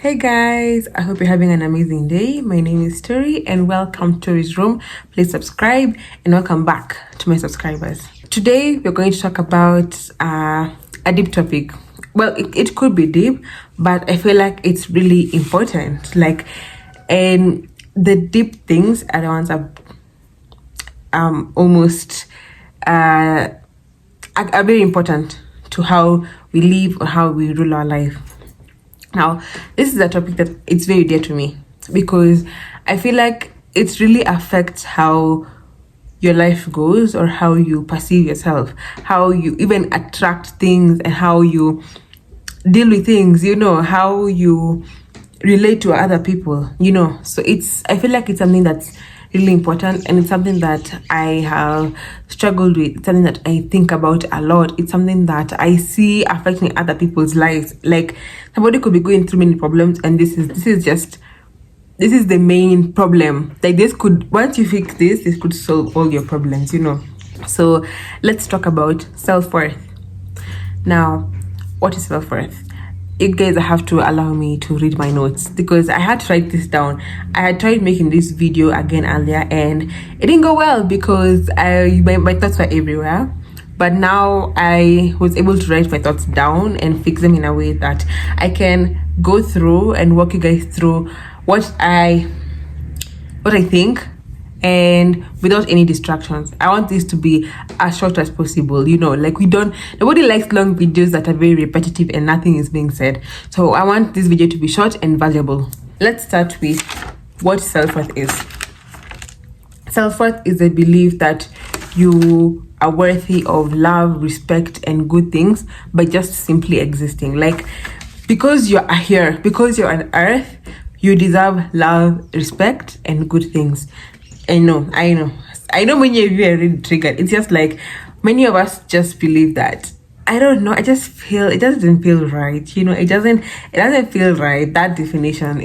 Hey guys, I hope you're having an amazing day. My name is Tori and welcome to Tori's Room. Please subscribe and welcome back to my subscribers. Today we're going to talk about a deep topic. Well, it could be deep, but I feel like it's really important. And the deep things are the ones that almost are very important to how we live or how we rule our life. Now, this is a topic that it's very dear to me because I feel like it really affects how your life goes or how you perceive yourself, how you even attract things and how you deal with things, how you relate to other people, So I feel like it's something that's really important and it's something that I have struggled with. It's something that I think about a lot. It's something that I see affecting other people's lives. Like somebody could be going through many problems and this is the main problem. Like once you fix this could solve all your problems, So let's talk about self-worth. Now, what is self-worth? You guys have to allow me to read my notes because I had to write this down. I had tried making this video again earlier and it didn't go well because my thoughts were everywhere. But now I was able to write my thoughts down and fix them in a way that I can go through and walk you guys through what I think, and without any distractions. I want this to be as short as possible, nobody likes long videos that are very repetitive and nothing is being said. So I want this video to be short and valuable. Let's start with what self-worth is. Self-worth is a belief that you are worthy of love, respect, and good things by just simply existing. Like, because you are here, because you're on earth, you deserve love, respect, and good things. I know many of you are really triggered. It's just like many of us just believe that. I don't know, I just feel it doesn't feel right. It doesn't feel right. That definition,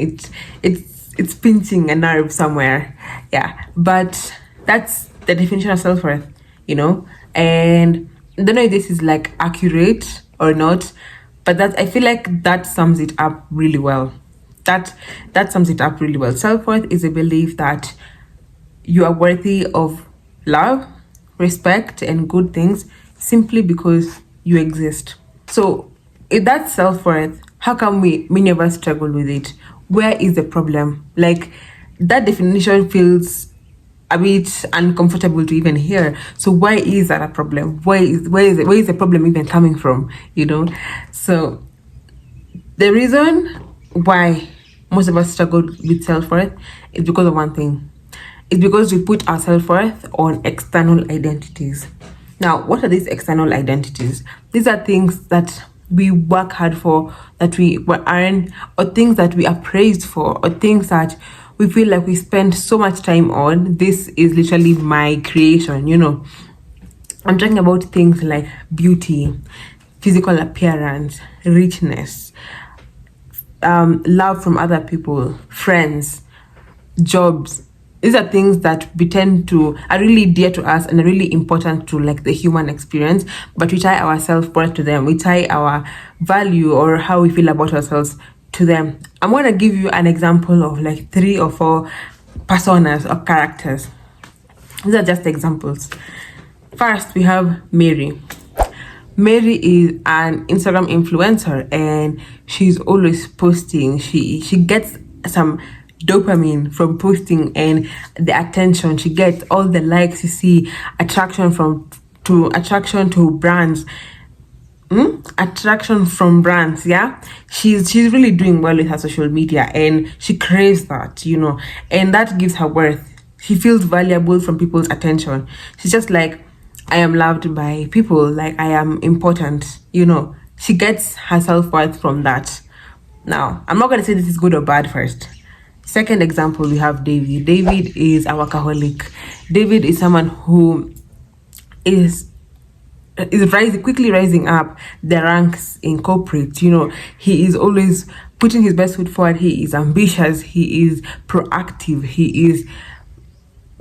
it's pinching a nerve somewhere. Yeah. But that's the definition of self-worth, and I don't know if this is like accurate or not, but I feel like that sums it up really well. That sums it up really well. Self-worth is a belief that you are worthy of love, respect, and good things simply because you exist. So if that's self-worth, how come many of us struggle with it? Where is the problem? Like, that definition feels a bit uncomfortable to even hear. So why is that a problem? Where is the problem even coming from? So the reason why most of us struggle with self-worth is because of one thing. It's because we put our self-worth on external identities. Now, what are these external identities? These are things that we work hard for, that we earn, or things that we are praised for, or things that we feel like we spend so much time on. This is literally my creation, I'm talking about things like beauty, physical appearance, richness, love from other people, friends, jobs. These are things that we tend to are really dear to us and are really important to like the human experience, but we tie our self-worth to them. We tie our value or how we feel about ourselves to them. I'm going to give you an example of like 3 or 4 personas or characters. These are just examples. First, we have Mary. Mary is an Instagram influencer and she's always posting. She gets some dopamine from posting and the attention she gets, all the likes you see, attraction to brands, attraction from brands. Yeah, she's really doing well with her social media and she craves that, and that gives her worth. She feels valuable from people's attention. She's just like, I am loved by people, like I am important, She gets her self-worth from that. Now, I'm not going to say this is good or bad first. Second example, we have David. David is a workaholic. David is someone who is quickly rising up the ranks in corporate. He is always putting his best foot forward. He is ambitious. He is proactive. He is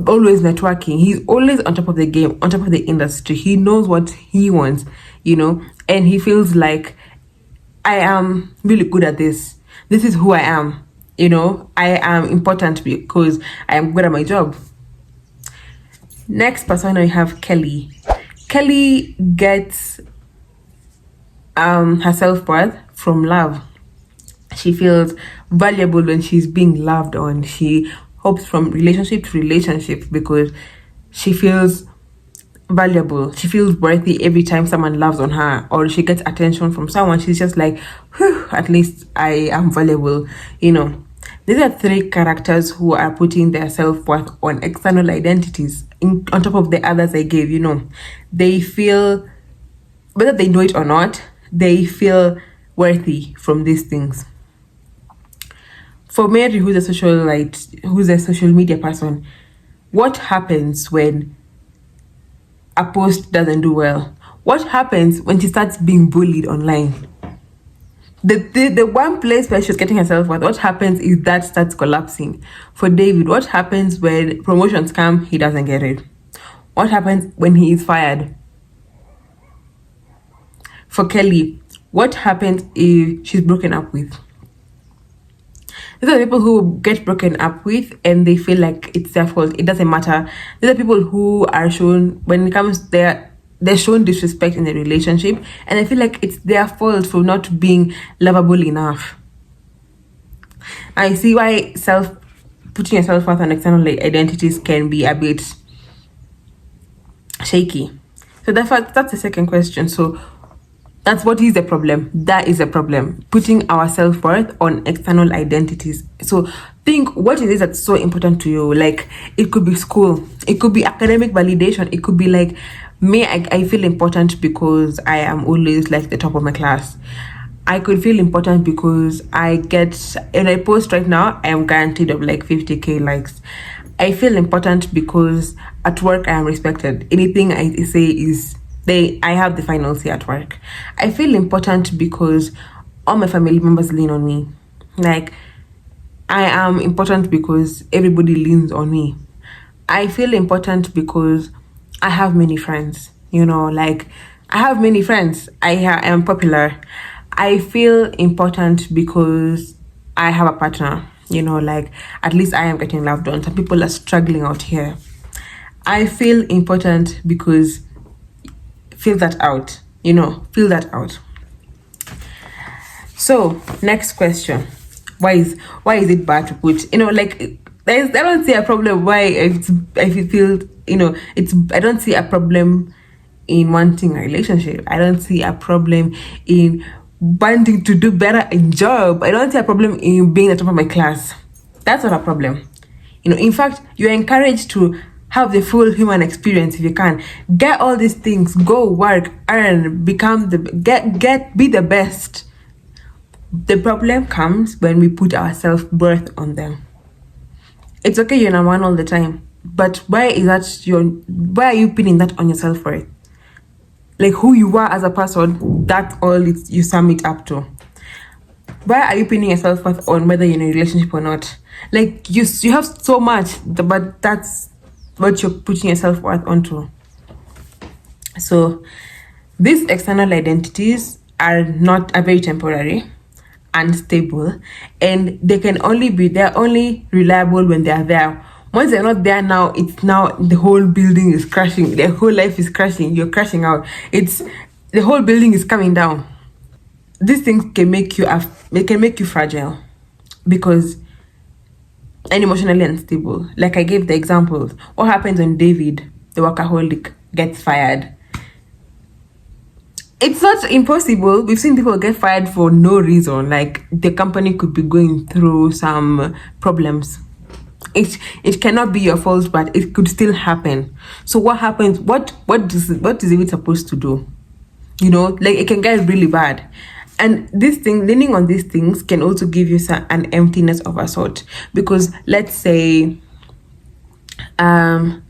always networking. He's always on top of the game, on top of the industry. He knows what he wants, and he feels like, I am really good at this. This is who I am. You know, I am important because I am good at my job. Next person, I have Kelly. Kelly gets her self-worth from love. She feels valuable when she's being loved on. She hops from relationship to relationship because she feels valuable. She feels worthy every time someone loves on her or she gets attention from someone. She's just like, whew, at least I am valuable. You know, these are three characters who are putting their self-worth on external identities on top of the others I gave. You know, they feel, whether they know it or not, they feel worthy from these things. For Mary, who's a social media person, what happens when a post doesn't do well? What happens when she starts being bullied online? The one place where she's getting herself worth, what happens is that starts collapsing. For David, what happens when promotions come, he doesn't get it? What happens when he is fired? For Kelly, what happens if she's broken up with? These are the people who get broken up with and they feel like it's their fault. It doesn't matter. These are people who are shown, when it comes there, they're shown disrespect in the relationship and I feel like it's their fault for not being lovable enough. I see why putting yourself worth on external identities can be a bit shaky. So that's the second question. So that's what is the problem. That is a problem. Putting our self-worth on external identities. So think, what is it that's so important to you? Like, it could be school. It could be academic validation. It could be like, I feel important because I am always like the top of my class. I could feel important because and I post right now, I am guaranteed of like 50k likes. I feel important because at work I am respected. Anything I say is, I have the final say at work. I feel important because all my family members lean on me. Like, I am important because everybody leans on me. I feel important because I have many friends. You know, like, I have many friends. I am popular. I feel important because I have a partner. You know, like, at least I am getting loved on. Some people are struggling out here. I feel important because feel that out. So next question, why is it bad to put, like, I don't see a problem why I feel, I don't see a problem in wanting a relationship. I don't see a problem in wanting to do better in job. I don't see a problem in being the top of my class. That's not a problem. In fact, you're encouraged to have the full human experience if you can. Get all these things, go work, earn, become be the best. The problem comes when we put our self-worth on them. It's okay, you're number one all the time, but why are you pinning that on your self-worth? Like, who you are as a person, that's all you sum it up to. Why are you pinning your self-worth on whether you're in a relationship or not? Like, you have so much, but that's what you're putting your self-worth onto. So these external identities are very temporary, unstable, and they're only reliable when they are there. Once they're not there, now the whole building is crashing, the whole life is crashing, you're crashing out, the whole building is coming down. These things can make you fragile because and emotionally unstable. Like I gave the examples. What happens when David, the workaholic, gets fired? It's not impossible. We've seen people get fired for no reason. Like, the company could be going through some problems. It cannot be your fault, but it could still happen. So what happens? What is it supposed to do? Like, it can get really bad. And leaning on these things can also give you an emptiness of a sort. Because let's say, when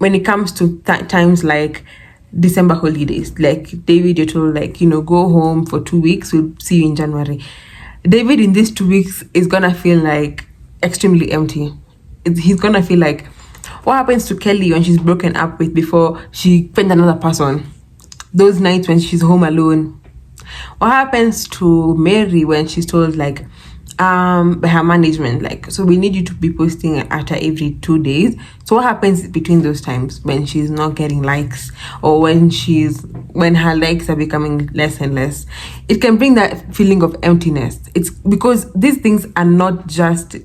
it comes to times like December holidays, like David, you're told, like, go home for 2 weeks, we'll see you in January. David in these 2 weeks is gonna feel like extremely empty. He's gonna feel like, what happens to Kelly when she's broken up with before she finds another person? Those nights when she's home alone, What happens to Mary when she's told like by her management, like, so we need you to be posting at her every 2 days? So what happens between those times when she's not getting likes, or when her likes are becoming less and less? It can bring that feeling of emptiness. It's because these things are not just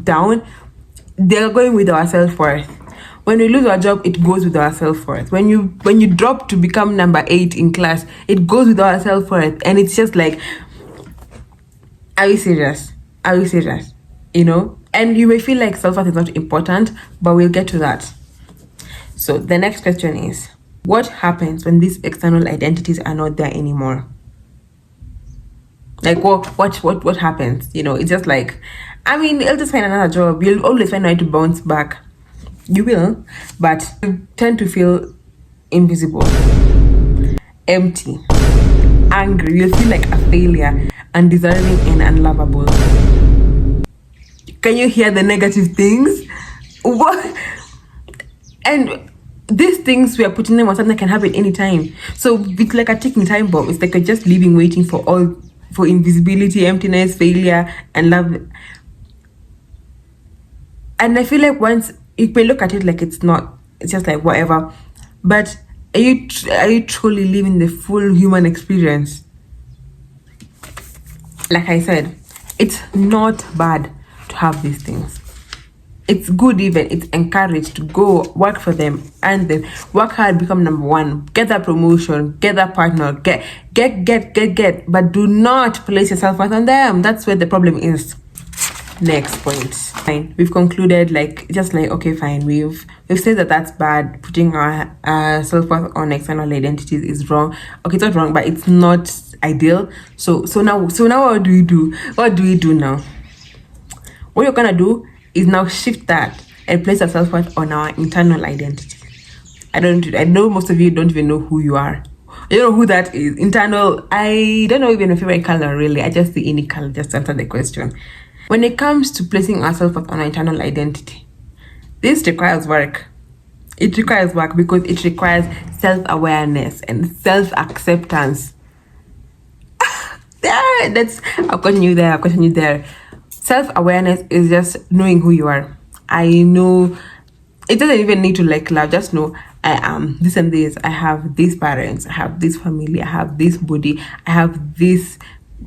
down, they're going with our self-worth. When we lose our job, it goes with our self-worth. When you drop to become number 8 in class, it goes with our self-worth. And it's just like, are we serious? Are we serious? You know? And you may feel like self-worth is not important, but we'll get to that. So the next question is, what happens when these external identities are not there anymore? Like what happens? You know, it's just like, I mean, you'll just find another job. You'll always find a way to bounce back. You will, but you tend to feel invisible, empty, angry. You'll feel like a failure, undeserving and unlovable. Can you hear the negative things? What? And these things, we are putting them on something that can happen anytime. So it's like a ticking time bomb. It's like you're just living, waiting for invisibility, emptiness, failure, and love. And I feel like once you may look at it like it's just like whatever, but are you truly living the full human experience? Like I said, it's not bad to have these things. It's good, even it's encouraged to go work for them, and then work hard, become number 1, get that promotion, get that partner, get, but do not place yourself on them. That's where the problem is. Next point. Fine, we've concluded, like, just like, okay, fine, we've said that that's bad. Putting our self-worth on external identities is wrong. Okay, it's not wrong, but it's not ideal. So now what do we do? What do we do now? What you're gonna do is now shift that and place our self-worth on our internal identity. I know most of you don't even know who you are. You don't know who that is. Internal, I don't know even my favorite color, really. I just see any color, just answer the question. When it comes to placing ourselves on our internal identity, this requires work. It requires work because it requires self-awareness and self-acceptance. I'll continue there. Self-awareness is just knowing who you are. I know it doesn't even need to like love, just know I am this and this. I have these parents, I have this family, I have this body, I have this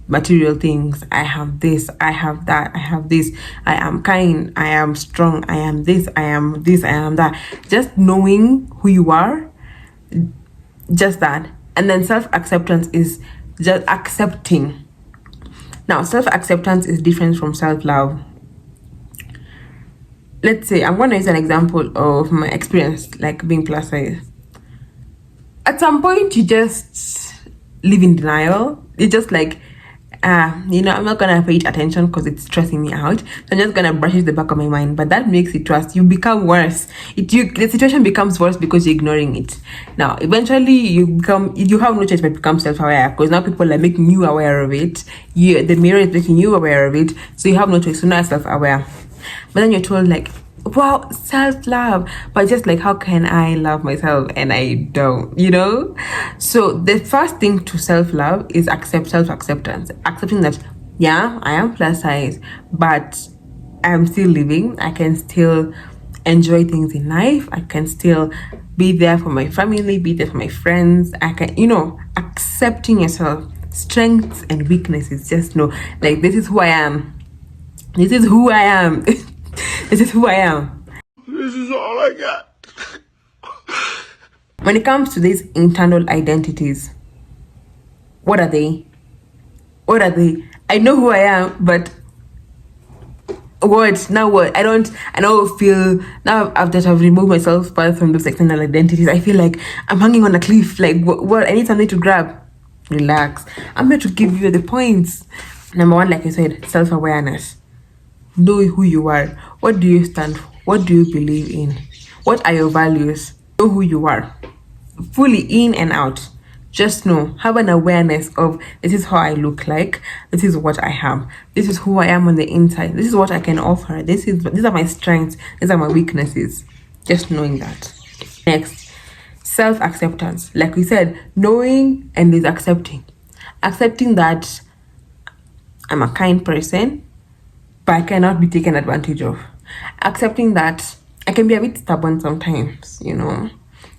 material things, I have this, I have that, I have this, I am kind, I am strong, I am this, I am this, I am that. Just knowing who you are, just that. And then self-acceptance is just accepting. Now, self-acceptance is different from self-love. Let's say I'm going to use an example of my experience, like being plus size. At some point, you just live in denial. It's just like, I'm not gonna pay it attention because it's stressing me out. So I'm just gonna brush it the back of my mind. But that makes it worse. You become worse. The situation becomes worse because you're ignoring it. Now, eventually, you have no choice but become self-aware, because now people are making you aware of it. The mirror is making you aware of it. So you have no choice. So now you're self-aware. But then you're told like, wow, self-love, but just like, how can I love myself and I don't, So the first thing to self-love is self-acceptance, accepting that, yeah, I am plus size, but I'm still living. I can still enjoy things in life. I can still be there for my family, be there for my friends. I can, accepting yourself, strengths and weaknesses. Just know, like, this is who I am. This is who I am. This is who I am. This is all I got. When it comes to these internal identities, what are they? I know who I am, but what? Now what? I don't feel, now after I've removed myself from those external identities, I feel like I'm hanging on a cliff. Like, what? I need something to grab. Relax. I'm here to give you the points. Number 1, like I said, self-awareness. Know who you are. What do you stand for? What do you believe in? What are your values? Know who you are. Fully in and out. Just know. Have an awareness of, this is how I look like. This is what I have. This is who I am on the inside. This is what I can offer. These are my strengths. These are my weaknesses. Just knowing that. Next, self-acceptance. Like we said, knowing and is accepting. accepting that I'm a kind person, but I cannot be taken advantage of. Accepting that I can be a bit stubborn sometimes,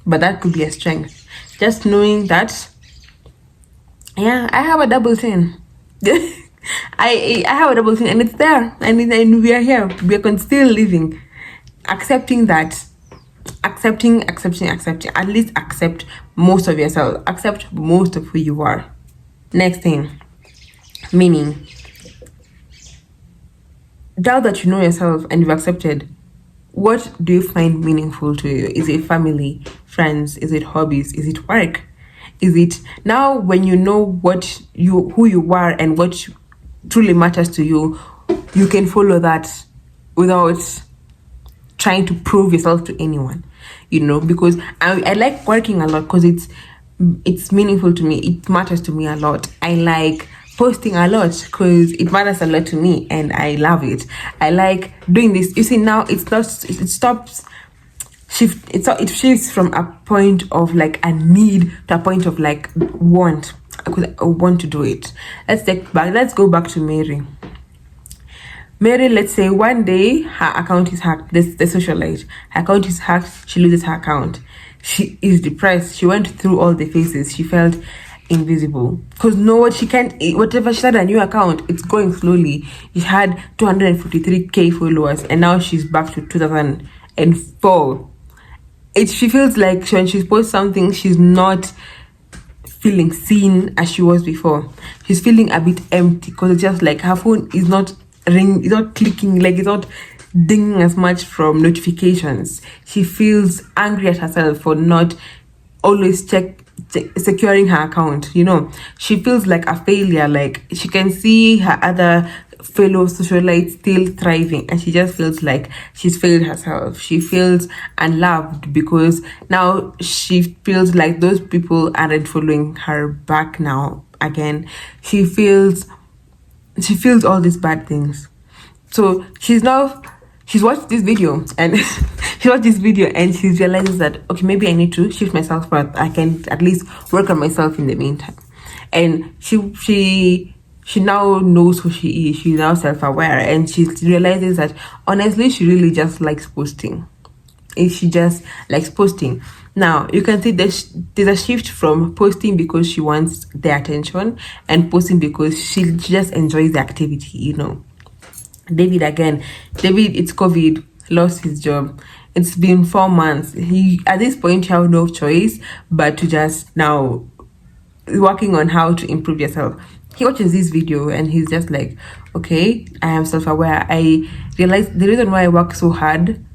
but that could be a strength. Just knowing that, yeah, I have a double chin. I have a double chin, and it's there, and we are here. We are still living. Accepting that, accepting. At least accept most of yourself. Accept most of who you are. Next thing, meaning. Now that you know yourself and you've accepted, what do you find meaningful to you? Is it family, friends? Is it hobbies? Is it work? Is it now when you know who you are and what truly matters to you, you can follow that without trying to prove yourself to anyone, because I like working a lot because it's meaningful to me. It matters to me a lot. I like posting a lot because it matters a lot to me and I love it. I like doing this. You see, now it shifts from a point of like a need to a point of like want. I want to do it. Let's go back to Mary. Let's say one day her account is hacked. The socialite, her account is hacked. She loses her account. She is depressed. She went through all the phases. She felt invisible because she can't. Whatever, she had a new account. It's going slowly. She had 253k followers, and now she's back to 2004. She feels like when she posts something, she's not feeling seen as she was before. She's feeling a bit empty because it's just like her phone is not ring, it's not clicking, like it's not dinging as much from notifications. She feels angry at herself for not always securing her account. She feels like a failure. Like she can see her other fellow socialites still thriving, and she just feels like she's failed herself. She feels unloved because now she feels like those people aren't following her back now again. She feels all these bad things. So she's watched this video and she realizes that, okay, maybe I need to shift my self-worth. I can at least work on myself in the meantime. And she now knows who she is. She's now self-aware, and she realizes that honestly she really just likes posting. She just likes posting. Now you can see there's a shift from posting because she wants the attention and posting because she just enjoys the activity. David, it's COVID, lost his job. It's been 4 months. At this point, you have no choice but to just now working on how to improve yourself. He watches this video and he's just like, okay, I am self-aware. I realized the reason why I work so hard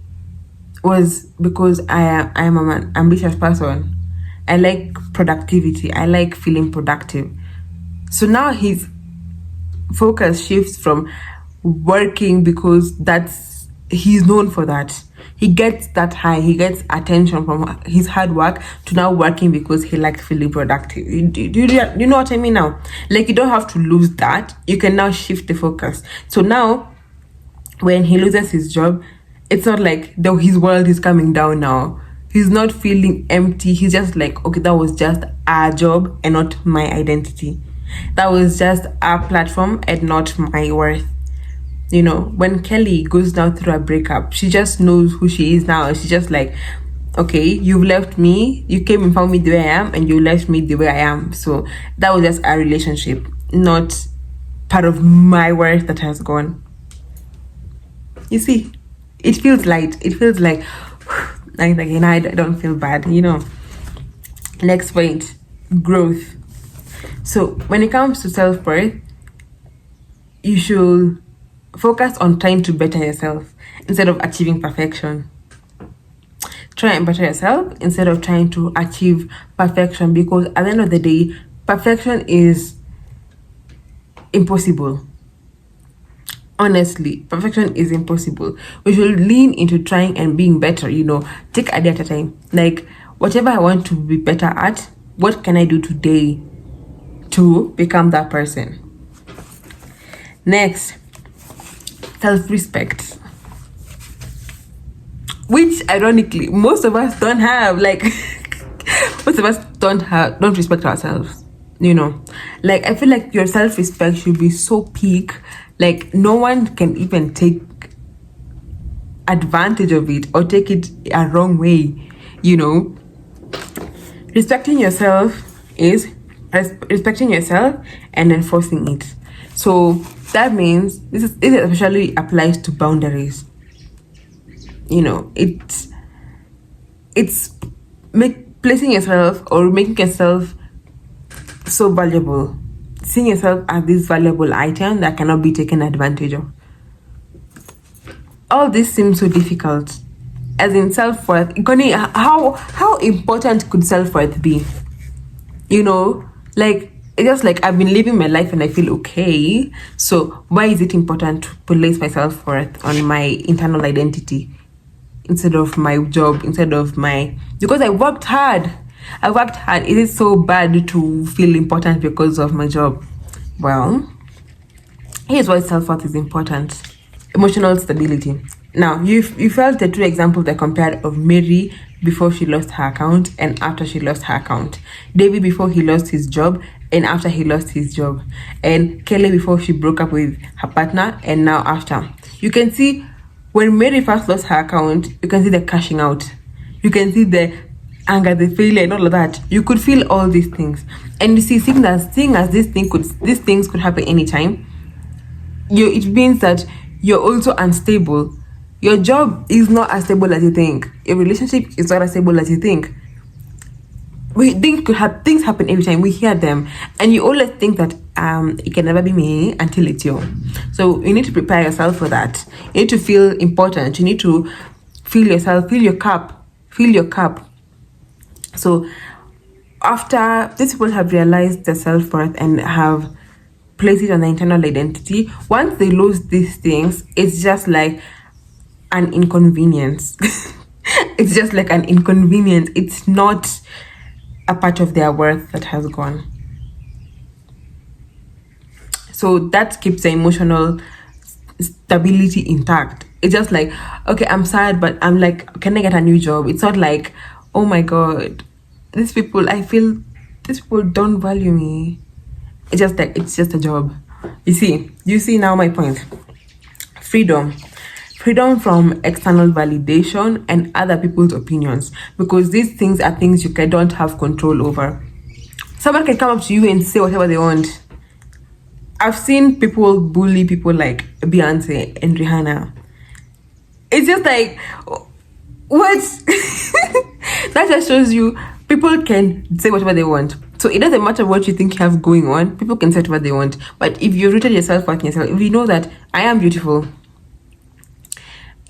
was because I am an ambitious person. I like productivity. I like feeling productive. So now his focus shifts from working because he's known for that. He gets that high. He gets attention from his hard work to now working because he likes feeling productive. You know what I mean now? Like, you don't have to lose that. You can now shift the focus. So now, when he loses his job, it's not like his world is coming down now. He's not feeling empty. He's just like, okay, that was just a job and not my identity. That was just a platform and not my worth. When Kelly goes down through a breakup, she just knows who she is now. She's just like, okay, you've left me. You came and found me the way I am, and you left me the way I am. So that was just a relationship, not part of my worth that has gone. You see, it feels light. It feels like I don't feel bad. Next point, growth. So when it comes to self-worth, you should focus on trying to better yourself instead of achieving perfection. Try and better yourself instead of trying to achieve perfection, because at the end of the day, perfection is impossible. Honestly, perfection is impossible. We should lean into trying and being better, take a day at a time. Like, whatever I want to be better at, what can I do today to become that person? Next, self-respect, which ironically most of us don't have. Like, most of us don't respect ourselves. Like, I feel like your self-respect should be so peak, like no one can even take advantage of it or take it a wrong way, you know. Respecting yourself is respecting yourself and enforcing it. So that means this especially applies to boundaries. You know, it's placing yourself or making yourself so valuable, seeing yourself as this valuable item that cannot be taken advantage of. All this seems so difficult. As in self-worth, how important could self-worth be? You know, like, it's just like I've been living my life and I feel okay. So why is it important to place my self-worth on my internal identity instead of my job, because I worked hard. Is it so bad to feel important because of my job? Well, here's why self-worth is important. Emotional stability. Now, you felt the two examples I compared of Mary before she lost her account and after she lost her account. David before he lost his job and after he lost his job. And Kelly before she broke up with her partner and now after. You can see when Mary first lost her account, you can see the cashing out. You can see the anger, the failure, and all of that. You could feel all these things. And you see, seeing as these things could happen anytime, it means that you're also unstable. Your job is not as stable as you think. Your relationship is not as stable as you think. Things happen every time. We hear them, and you always think that it can never be me until it's you. So you need to prepare yourself for that. You need to feel important. You need to feel yourself, fill your cup. So after these people have realized their self-worth and have placed it on their internal identity, once they lose these things, it's just like an inconvenience. It's just like an inconvenience. It's not a part of their worth that has gone. So that keeps the emotional stability intact. It's just like, okay, I'm sad, but I'm like, can I get a new job? It's not like, oh my God, these people don't value me. It's just like, it's just a job. You see now my point. Freedom from external validation and other people's opinions, because these things are things you don't have control over. Someone can come up to you and say whatever they want. I've seen people bully people like Beyonce and Rihanna. It's just like, what? That just shows you people can say whatever they want. So it doesn't matter what you think you have going on. People can say whatever they want. But if you're rooted yourself in yourself, if you know that I am beautiful,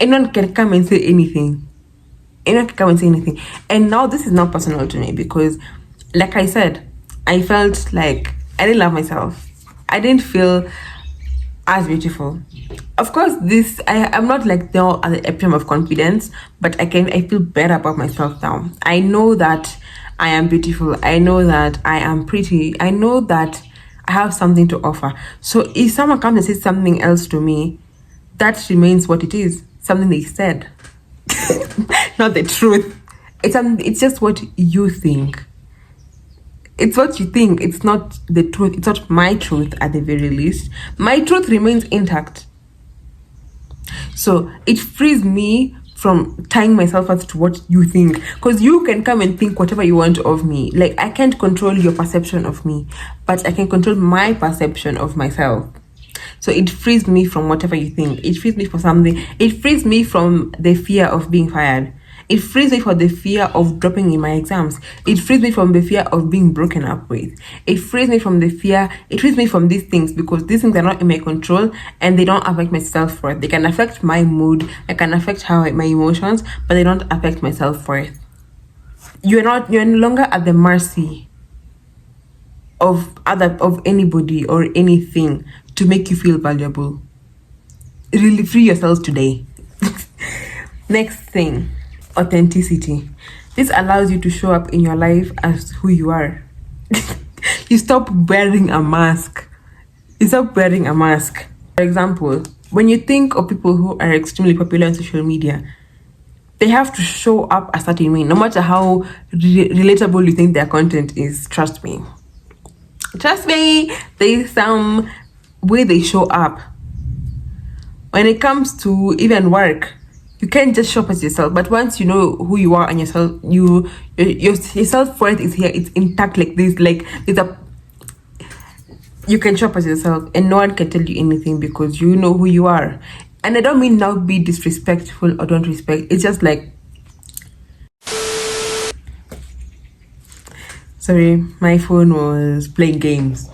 anyone can come and say anything. And now this is not personal to me, because like I said, I felt like I didn't love myself. I didn't feel as beautiful. Of course, I'm not like now at the epitome of confidence, but I feel better about myself now. I know that I am beautiful. I know that I am pretty. I know that I have something to offer. So if someone comes and says something else to me, that remains what it is. Something they said. Not the truth. It's just what you think. It's what you think. It's not the truth. It's not my truth at the very least. My truth remains intact. So it frees me from tying myself up to what you think. Because you can come and think whatever you want of me. Like, I can't control your perception of me, but I can control my perception of myself. So it frees me from whatever you think. It frees me from something. It frees me from the fear of being fired. It frees me from the fear of dropping in my exams. It frees me from the fear of being broken up with. It frees me from these things, because these things are not in my control and they don't affect my self-worth. They can affect my mood, they can affect my emotions, but they don't affect my self-worth. You're no longer at the mercy of anybody or anything to make you feel valuable. Really free yourself today. Next thing, authenticity. This allows you to show up in your life as who you are. You stop wearing a mask. For example, when you think of people who are extremely popular on social media, they have to show up a certain way, no matter how relatable you think their content is. Trust me. Trust me, there's some way they show up. When it comes to even work, you can't just show up as yourself. But once you know who you are and yourself, your self-worth is here. It's intact like this. Like it's a you can show up as yourself, and no one can tell you anything because you know who you are. And I don't mean now be disrespectful or don't respect. It's just like, sorry, my phone was playing games.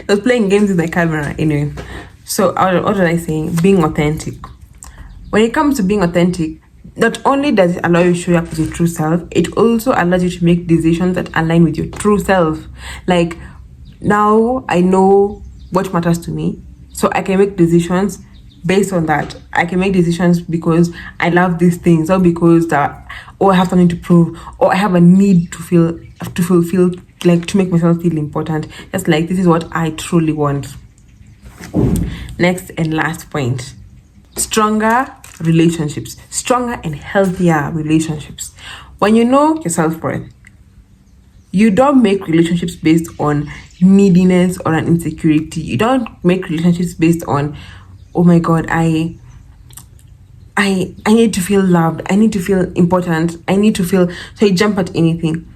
It was playing games with my camera anyway. So what was I saying? Being authentic. When it comes to being authentic, not only does it allow you to show up as your true self, it also allows you to make decisions that align with your true self. Like, now I know what matters to me, so I can make decisions based on that. I can make decisions because I love these things, or because that, or I have something to prove, or I have a need to fulfill, like to make myself feel important. Just like, this is what I truly want. Next and last point: stronger relationships, stronger and healthier relationships. When you know your self-worth, you don't make relationships based on neediness or an insecurity. You don't make relationships based on, oh my god, I need to feel loved, I need to feel important, I need to feel, so you jump at anything.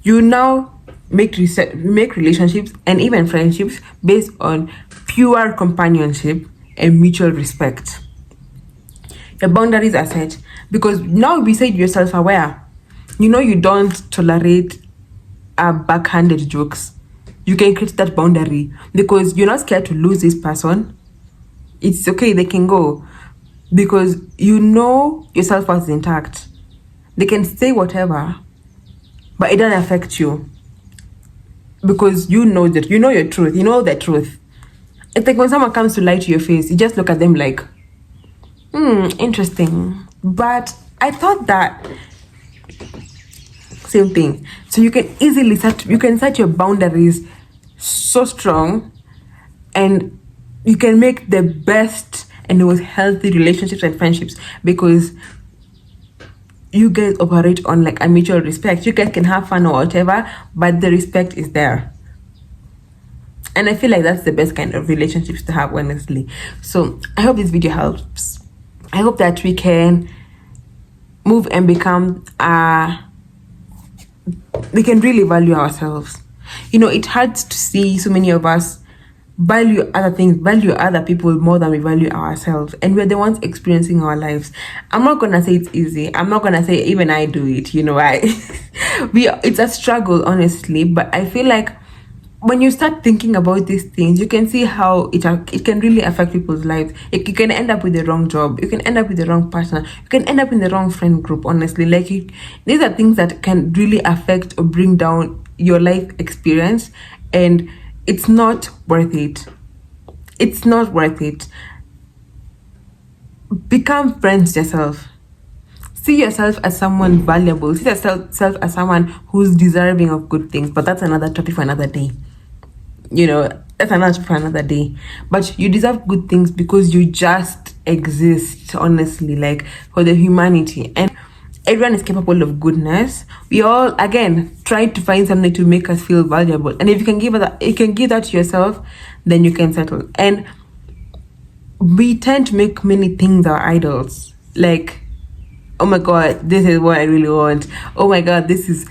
You now make relationships and even friendships based on pure companionship and mutual respect. Your boundaries are set because now we said you're self-aware. You know you don't tolerate backhanded jokes. You can create that boundary because you're not scared to lose this person. It's okay, they can go because you know your self-worth is intact. They can say whatever, but it doesn't affect you because you know that you know your truth. You know the truth. It's like when someone comes to lie to your face, you just look at them like, interesting. But I thought that. Same thing. So you can easily set your boundaries so strong, and you can make the best and the most healthy relationships and friendships because you guys operate on like a mutual respect. You guys can have fun or whatever, but the respect is there. And I feel like that's the best kind of relationships to have, honestly. So I hope this video helps. I hope that we can move and become we can really value ourselves. You know, it hurts to see so many of us value other things, value other people more than we value ourselves, and we're the ones experiencing our lives. I'm not gonna say it's easy. I'm not gonna say even I do it, you know. It's a struggle, honestly, but I feel like when you start thinking about these things, you can see how it can really affect people's lives. You can end up with the wrong job. You can end up with the wrong partner. You can end up in the wrong friend group, honestly. Like, these are things that can really affect or bring down your life experience, and it's not worth it. It's not worth it. Become friends with yourself. See yourself as someone valuable. See yourself as someone who's deserving of good things. But that's another topic for another day. You know, that's another topic for another day. But you deserve good things because you just exist, honestly, like for the humanity. And everyone is capable of goodness. We all, again, try to find something to make us feel valuable. And if you can give that to yourself, then you can settle. And we tend to make many things our idols. Like, oh my god, this is what I really want. Oh my god, this is.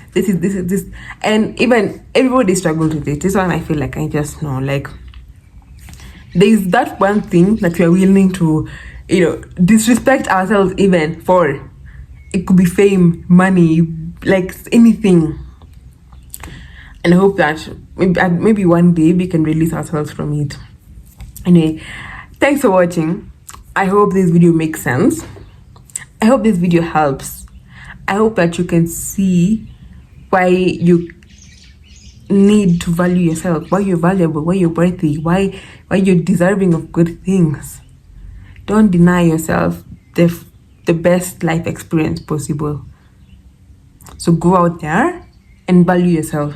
And even everybody struggles with it. This one I feel like I just know. Like, there's that one thing that we are willing to, disrespect ourselves even for. It could be fame, money, like anything. And I hope that maybe one day we can release ourselves from it. Anyway, thanks for watching. I hope this video makes sense. I hope this video helps. I hope that you can see why you need to value yourself, why you're valuable, why you're worthy, why you're deserving of good things. Don't deny yourself the best life experience possible. So go out there and value yourself.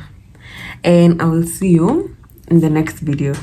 And I will see you in the next video.